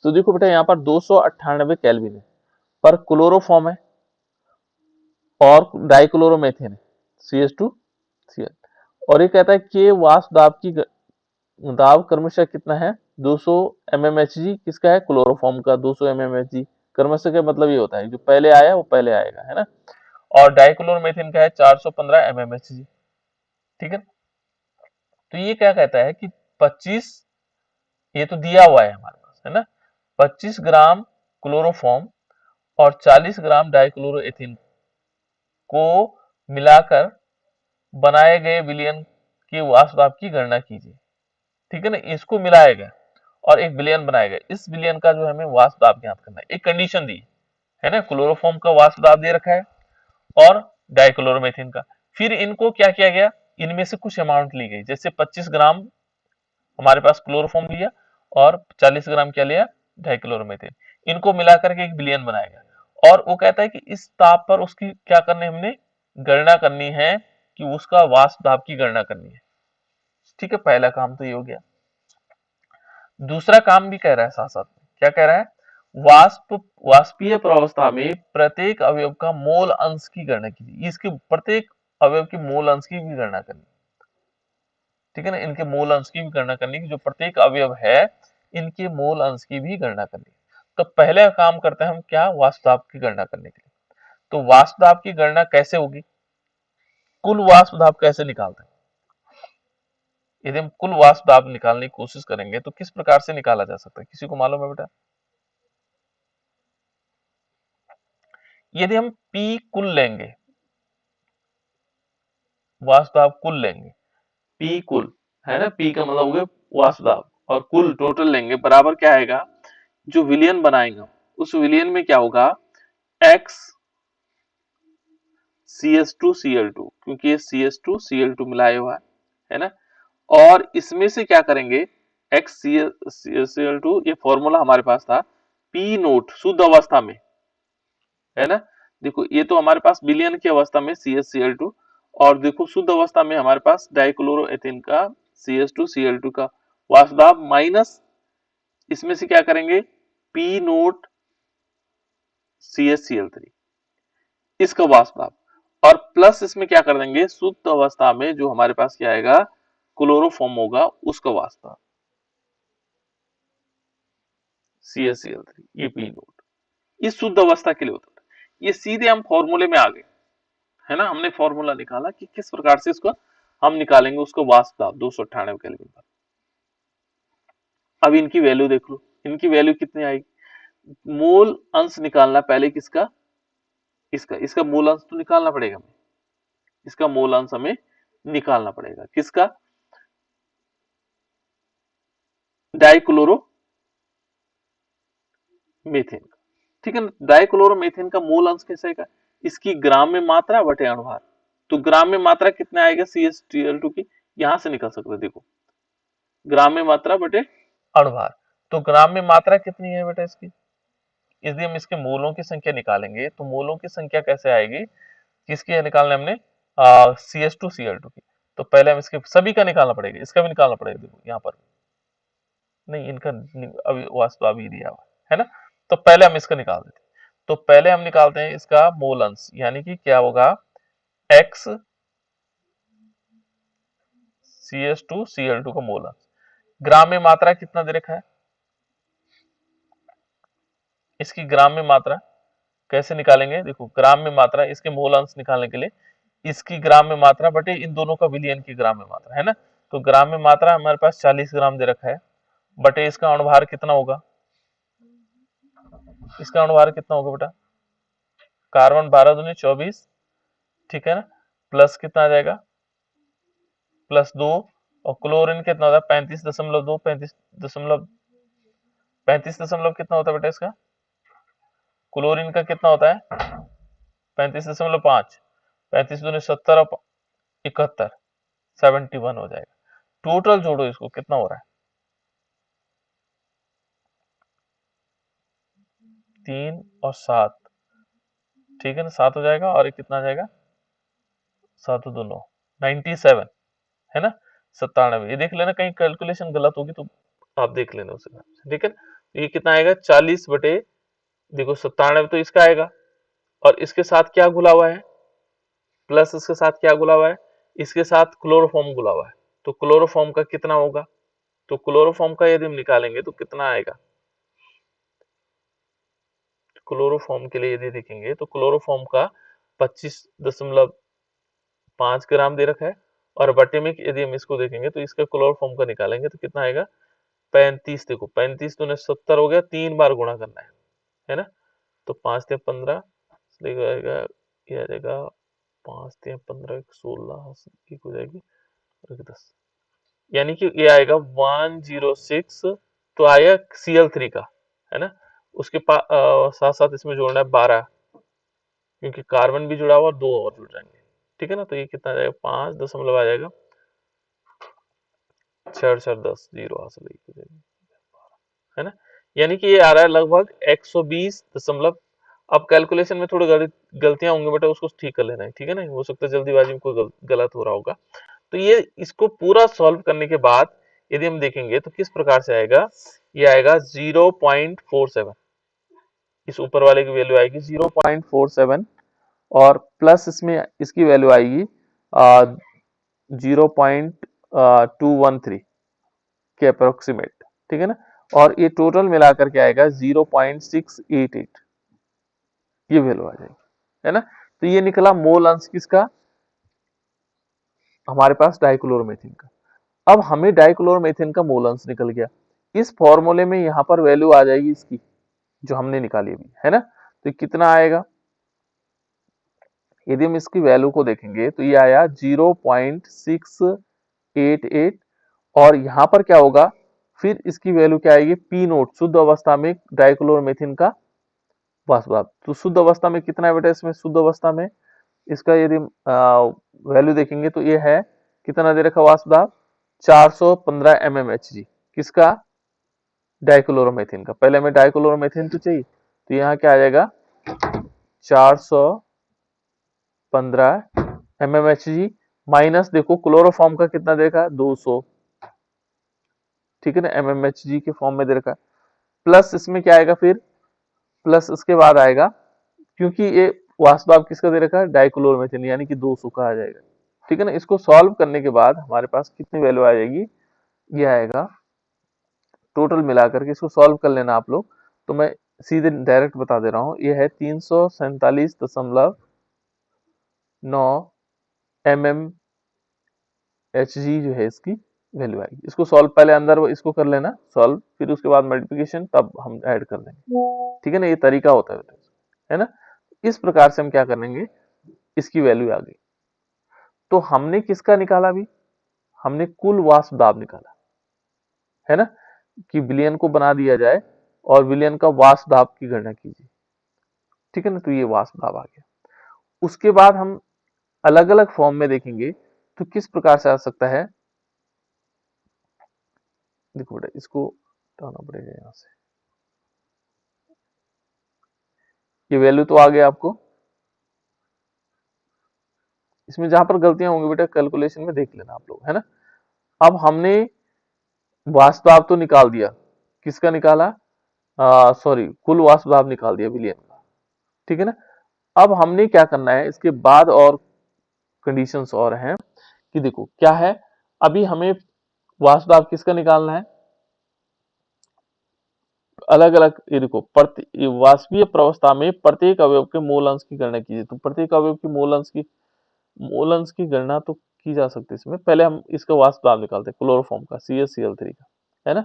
तो देखो बेटा, यहाँ पर 298 केल्विन है, पर क्लोरोफॉर्म है और डाइक्लोरोमेथेन है, CH2Cl, और ये कहता है कि वाष्प दाब की दाब क्रमशः कितना है, 200 mmHg, किसका है, क्लोरोफॉर्म का 200 mmHg। क्रमशः का मतलब ये होता है जो पहले आया वो पहले आएगा, है ना। और डाइक्लोरोमेथेन का है 415 mmHg, ठीक है। तो ये क्या कहता है कि 25, ये तो दिया हुआ है हमारे पास, है ना, 25 ग्राम क्लोरोफॉर्म और 40 ग्राम डाइक्लोरोएथिन को मिलाकर बनाए गए विलयन के वाष्प दाब की गणना कीजिए। ठीक है ना, इसको मिलाया गया और एक विलयन बनाया गया, इस विलयन का जो हमें वाष्प दाब ज्ञात करना है। एक कंडीशन दी है ना, क्लोरोफॉर्म का वाष्प दाब दे रखा है और डाइक्लोरोमेथिन का। फिर इनको क्या किया गया, इनमें से कुछ अमाउंट ली गई, जैसे 25 ग्राम हमारे पास क्लोरोफॉर्म लिया और 40 ग्राम क्या लिया, डाइक्लोरोमेथिन। इनको मिलाकर के एक विलयन बनाया गया और वो कहता है कि इस ताप पर उसकी क्या करनी, हमने गणना करनी है कि उसका वाष्प दाब की गणना करनी है। ठीक है, पहला काम तो ये हो गया। दूसरा काम भी कह रहा है साथ साथ में, क्या कह रहा है, वाष्पीय प्रावस्था में प्रत्येक अवयव का मोल अंश की गणना कीजिए। इसके प्रत्येक अवयव की मोल अंश की भी गणना करनी, ठीक है ना, इनके मोल अंश की भी गणना करनी, कि जो प्रत्येक अवयव है इनके मोल अंश की भी गणना करनी। तो पहले काम करते हैं हम क्या, वाष्प दाब की गणना करने के लिए। तो वाष्प दाब की गणना कैसे होगी, कुल वाष्प दाब कैसे निकालते हैं। यदि हम कुल वाष्प दाब निकालने की कोशिश करेंगे तो किस प्रकार से निकाला जा सकता है, किसी को मालूम है बेटा? यदि हम P कुल लेंगे, वाष्प दाब कुल लेंगे, P कुल है ना, P का मतलब हो गया वाष्प दाब, और कुल टोटल लेंगे, बराबर क्या आएगा, जो विलयन बनाएंगे उस विलयन में क्या होगा, X CH2Cl2, क्योंकि ये CH2Cl2 मिलाया हुआ है ना, और इसमें से क्या करेंगे, XCl2, ये फॉर्मूला हमारे पास था P नोट शुद्ध अवस्था में, है ना। देखो ये तो हमारे पास विलयन की अवस्था में CHCl2, और देखो शुद्ध अवस्था में हमारे पास डाइक्लोरोएथिन का CH2Cl2 का वाष्प दाब, माइनस इसमें से क्या करेंगे, P नोट CHCl3 इसका वाष्प दाब, और प्लस इसमें क्या कर देंगे, शुद्ध अवस्था में जो हमारे पास क्या आएगा, क्लोरोफॉर्म होगा उसका वाष्प दाब CHCl3, ये P नोट, ये शुद्ध अवस्था के लिए होता है। ये सीधे हम फॉर्मूले में आ गए, है ना, हमने फॉर्मूला निकाला कि किस प्रकार से इसको हम निकालेंगे, उसको वाष्प दाब 298 केल्विन पर। अब इनकी वैल्यू देख लो, इनकी वैल्यू कितनी आएगी, मोल अंश निकालना पहले, किसका, इसका मोल अंश तो निकालना पड़ेगा हमें, इसका मोल अंश हमें निकालना पड़ेगा, किसका, डाइक्लोरो मीथेन का। ठीक है ना, डाइक्लोरोमीथेन का मोल अंश कैसे आएगा, इसकी ग्राम में मात्रा बटे अणुभार। तो ग्राम में मात्रा कितना आएगा CH2Cl2 की, यहां से निकल सकते हैं, देखो ग्राम में मात्रा बटे अणुभार। तो ग्राम में मात्रा कितनी है बेटा इसकी, यदि हम इसके मोलों की संख्या निकालेंगे तो मोलों की संख्या कैसे आएगी, किसकी निकालना हमने, CH2Cl2 की। तो पहले हम इसके सभी का निकालना पड़ेगा, इसका भी निकालना पड़ेगा, देखो यहाँ पर नहीं, इनका अभी वास्तव अभी दिया हुआ है ना। तो पहले हम इसका निकाल देते हैं, तो पहले हम निकालते हैं इसका मोल अंश, यानी कि क्या होगा, X CH2Cl2 का मोल अंश। ग्राम में मात्रा कितना दे रखा है, इसकी ग्राम में मात्रा कैसे निकालेंगे, देखो ग्राम में मात्रा, इसके मोल अंश निकालने के लिए इसकी ग्राम में मात्रा बटे इन दोनों का विलयन की ग्राम में मात्रा, है ना। तो ग्राम में मात्रा हमारे पास 40 ग्राम दे रखा है, बटे इसका अणुभार कितना होगा, इसका अणुभार कितना होगा बेटा, कार्बन 12 दूनी 24, ठीक है ना, प्लस कितना आ जाएगा, प्लस 2, और क्लोरीन कितना होता है 35.2, 35 दशमलव कितना होता है बेटा इसका, क्लोरीन का कितना होता है 35.5, 35 दूनी 70 और 71, 71 हो जाएगा। टोटल जोड़ो इसको, कितना हो रहा है, 3 और 7, ठीक है ना, 7 हो जाएगा, और कितना आ जाएगा, 7 2 9, 97, है ना, 97। ये देख लेना कहीं कैलकुलेशन गलत होगी तो आप देख लेना उस हिसाब से, ठीक है। ये कितना आएगा, 40 बटे, देखो 97 तो इसका आएगा, और इसके साथ क्या घुला हुआ है, प्लस इसके साथ क्या घुला हुआ है, इसके साथ क्लोरोफॉर्म घुला हुआ है। तो क्लोरोफॉर्म का कितना होगा, तो क्लोरोफॉर्म का यदि हम निकालेंगे तो कितना आएगा, क्लोरोफॉर्म के लिए यदि देखेंगे तो क्लोरोफॉर्म का 25.5 ग्राम दे रखा है, और बटे में यदि हम इसको देखेंगे तो इसका क्लोरोफॉर्म का निकालेंगे तो कितना आएगा, 35, देखो 35 तो 70 हो गया, 3 बार गुणा करना है ना। तो 5 3 15 आएगा, ये आ जाएगा 5 3 15 16 एक हो जाएगी और एक 10, यानी कि ये आएगा 106। तो आया Cl3 का, है ना। उसके साथ साथ इसमें जोड़ना है 12, क्योंकि कार्बन भी जुड़ा हुआ और 2 और जुड़ जाएंगे, ठीक है ना। तो ये कितना आ जाएगा, 5 दशमलव आ जाएगा 4 4 10 0 हासिल हो जाएगी, है ना। यानी कि ये आ रहा है लगभग 120 दशमलव। अब कैलकुलेशन में थोड़ी गलतियां होंगी बेटा, उसको ठीक कर लेना है, ठीक है ना। हो सकता है जल्दीबाजी में कोई गलत हो रहा होगा। तो ये इसको पूरा सॉल्व करने के बाद यदि हम देखेंगे तो किस प्रकार से आएगा, ये आएगा 0.47, इस ऊपर वाले की वैल्यू आएगी 0.47 और प्लस इसमें इसकी वैल्यू आएगी 0.213 के अप्रोक्सीमेट, ठीक है ना। और ये टोटल मिलाकर के आएगा 0.688, ये वैल्यू आ जाएगी, है ना। तो ये निकला मोल अंश किसका, हमारे पास डाइक्लोरोमेथिन का। अब हमें डाइक्लोरोमेथिन का मोल अंश निकल गया। इस फॉर्मूले में यहां पर वैल्यू आ जाएगी इसकी जो हमने निकाली अभी, है ना। तो कितना आएगा, यदि हम इसकी वैल्यू को देखेंगे तो ये आया 0.688 और यहां पर क्या होगा, फिर इसकी वैल्यू क्या आएगी, पी नोट, शुद्ध अवस्था में डाइक्लोरोमेथिन का वाष्प दाब। तो शुद्ध अवस्था में कितना है बेटा, इसमें शुद्ध अवस्था में इसका यदि वैल्यू देखेंगे तो ये है कितना दे रखा वाष्प दाब, 415 mmHg, किसका, डाइक्लोरोमेथिन का। पहले हमें डाइक्लोरोमेथिन तो चाहिए, तो यहाँ क्या आ जाएगा 415 mmHg माइनस देखो क्लोरोफॉर्म का कितना दे रखा है 200, ठीक है ना, mmHg के फॉर्म में दे रखा है। प्लस इसमें क्या आएगा फिर, प्लस इसके बाद आएगा, क्योंकि ये वाष्प दाब किसका दे रखा है, डाइक्लोरोमेथिन, यानी कि 200 का आ जाएगा, ठीक है ना। इसको सॉल्व करने के बाद हमारे पास कितनी वैल्यू आ जाएगी, ये आएगा टोटल मिलाकर के, इसको सॉल्व कर लेना आप लोग। तो मैं सीधे डायरेक्ट बता दे रहा हूं, ये है 347.9 mmHg जो है इसकी वैल्यू आएगी। इसको सॉल्व पहले अंदर इसको कर लेना सॉल्व, फिर उसके बाद मल्टीप्लिकेशन, तब हम ऐड कर देंगे, ठीक है ना। ये तरीका होता है ना। इस प्रकार से हम क्या करेंगे, इसकी वैल्यू आ गई। तो हमने किसका निकाला, अभी हमने कुल वाष्प दाब निकाला, है ना, कि विलयन को बना दिया जाए और विलयन का वाष्प दाब की गणना कीजिए, ठीक है ना। तो ये वाष्प दाब आ गया। उसके बाद हम अलग अलग फॉर्म में देखेंगे तो किस प्रकार से आ सकता है। देखो बेटा इसको हटाना पड़ेगा यहां से, ये वैल्यू तो आ गया आपको। इसमें जहां पर गलतियां होंगी बेटा कैलकुलेशन में देख लेना आप लोग, है ना। अब हमने वाष्प दाब तो निकाल दिया, किसका निकाला, सॉरी कुल वाष्प दाब निकाल दिया विलयन का, ठीक है ना। अब हमने क्या करना है इसके बाद, और कंडीशंस और हैं कि देखो क्या है, अभी हमें वाष्प दाब किसका निकालना है, अलग अलग, ये देखो प्रति वाष्पीय प्रवस्था में प्रत्येक अवयव के मोल अंश की गणना कीजिए। तो प्रत्येक अवयव की मोल अंश की गणना तो की जा सकती है। इसमें पहले हम इसका वाष्प दाब निकालते हैं क्लोरोफॉर्म का, CaCl3 का, है ना।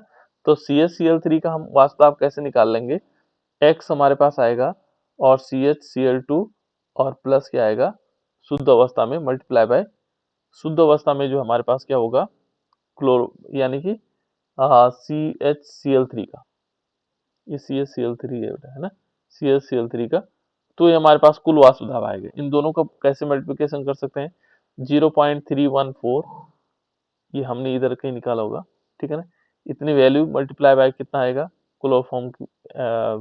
तो CaCl3 का हम वाष्प दाब कैसे निकाल लेंगे, X हमारे पास आएगा और CHCl2 और प्लस क्या आएगा शुद्ध अवस्था में मल्टीप्लाई बाय शुद्ध अवस्था में जो हमारे पास क्या होगा क्लोरो, यानी कि CHCl3 का, ये CHCl3 है ना, CHCl3 का। तो ये हमारे पास कुल वाष्प दाब आएगा। इन दोनों का कैसे मल्टीप्लिकेशन कर सकते हैं, 0.314, ये हमने इधर कहीं निकाला होगा, ठीक है ना। इतनी वैल्यू मल्टीप्लाई बाय कितना आएगा क्लोरोफॉर्म की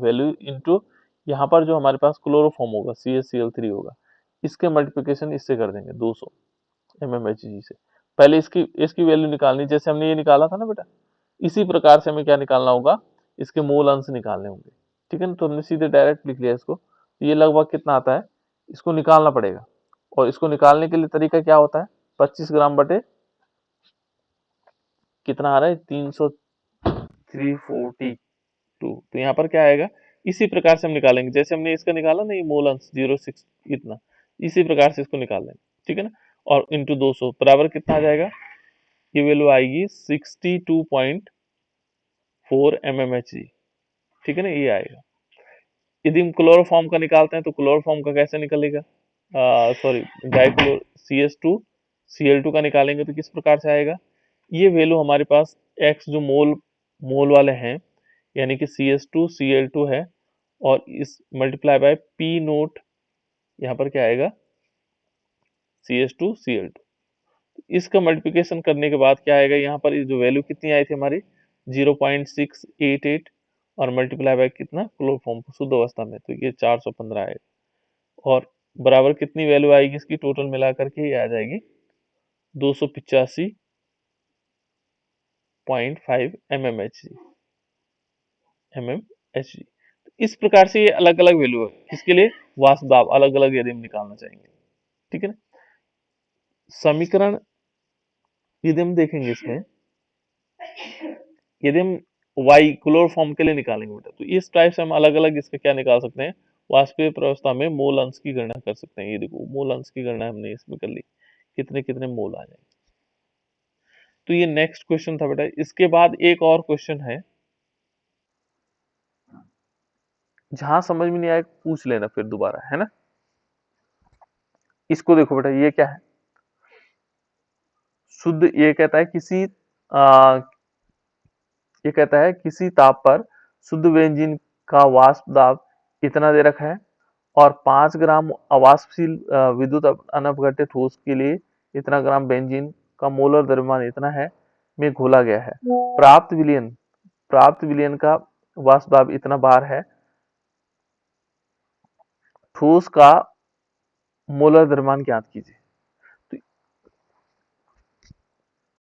वैल्यू इनटू यहाँ पर जो हमारे पास क्लोरोफॉर्म होगा CHCl3 होगा, इसके मल्टीप्लिकेशन इससे कर देंगे 200 mmHg से। पहले इसकी इसकी वैल्यू निकालनी, जैसे हमने ये निकाला था ना बेटा, इसी प्रकार से हमें क्या निकालना होगा, इसके मूल अंश निकालने होंगे, ठीक है ना। तो हमने सीधे डायरेक्ट लिख लिया इसको। ये लगभग कितना आता है, इसको निकालना पड़ेगा, और इसको निकालने के लिए तरीका क्या होता है, 25 ग्राम बटे कितना आ रहा है 342। तो यहाँ पर क्या आएगा, इसी प्रकार से हम निकालेंगे, जैसे हमने इसका निकाला ना ये मोल अंश 06 इतना, इसी प्रकार से इसको निकाल लेंगे, ठीक है ना। और इंटू 200 बराबर कितना आ जाएगा, ये वैल्यू आएगी 62.5 4 mmHg, ठीक है ना, ये आएगा। यदि हम क्लोरोफॉर्म का निकालते हैं तो क्लोरोफॉर्म का कैसे निकलेगा, सॉरी डाइक्लोर CH2Cl2 का निकालेंगे तो किस प्रकार से आएगा, ये वैल्यू हमारे पास x जो मोल वाले हैं यानी कि CH2Cl2 है, और इस मल्टीप्लाई बाय P नोट, यहाँ पर क्या आएगा CH2Cl2, इसका मल्टीप्लिकेशन करने के बाद क्या आएगा, यहाँ पर जो वैल्यू कितनी आई थी हमारी 0.688 और मल्टीप्लाई बाय कितना क्लोरोफॉर्म शुद्ध अवस्था में, तो ये 415 आएगा, और बराबर कितनी वैल्यू आएगी इसकी टोटल मिला करके, ये आ जाएगी 285.5 mmHg। इस प्रकार से ये अलग अलग वैल्यू है, किसके लिए, वाष्प दाब अलग अलग यदि हम निकालना चाहेंगे, ठीक है ना। समीकरण यदि हम देखेंगे इसमें, यदि हम y क्लोरोफॉर्म के लिए निकालेंगे बेटा, तो इस टाइप से हम अलग अलग इसका क्या निकाल सकते हैं, वाष्पीय प्रवस्था में मोल अंश की गणना कर सकते हैं। ये देखो मोल अंश की गणना हमने इसमें कर ली, कितने कितने मोल आ जाएंगे। तो ये नेक्स्ट क्वेश्चन था बेटा। इसके बाद एक और क्वेश्चन है, जहां समझ में नहीं आए पूछ लेना फिर दोबारा, है ना। इसको देखो बेटा, ये क्या है, शुद्ध, ये कहता है ये कहता है किसी ताप पर शुद्ध बेंजीन का वाष्प दाब इतना दे रखा है और 5 ग्राम अवाष्पशील विद्युत अनपघट्य ठोस के लिए इतना ग्राम बेंजीन का मोलर द्रव्यमान इतना है में घोला गया है। प्राप्त विलयन का वाष्प दाब इतना बार है, ठोस का मोलर द्रव्यमान ज्ञात कीजिए।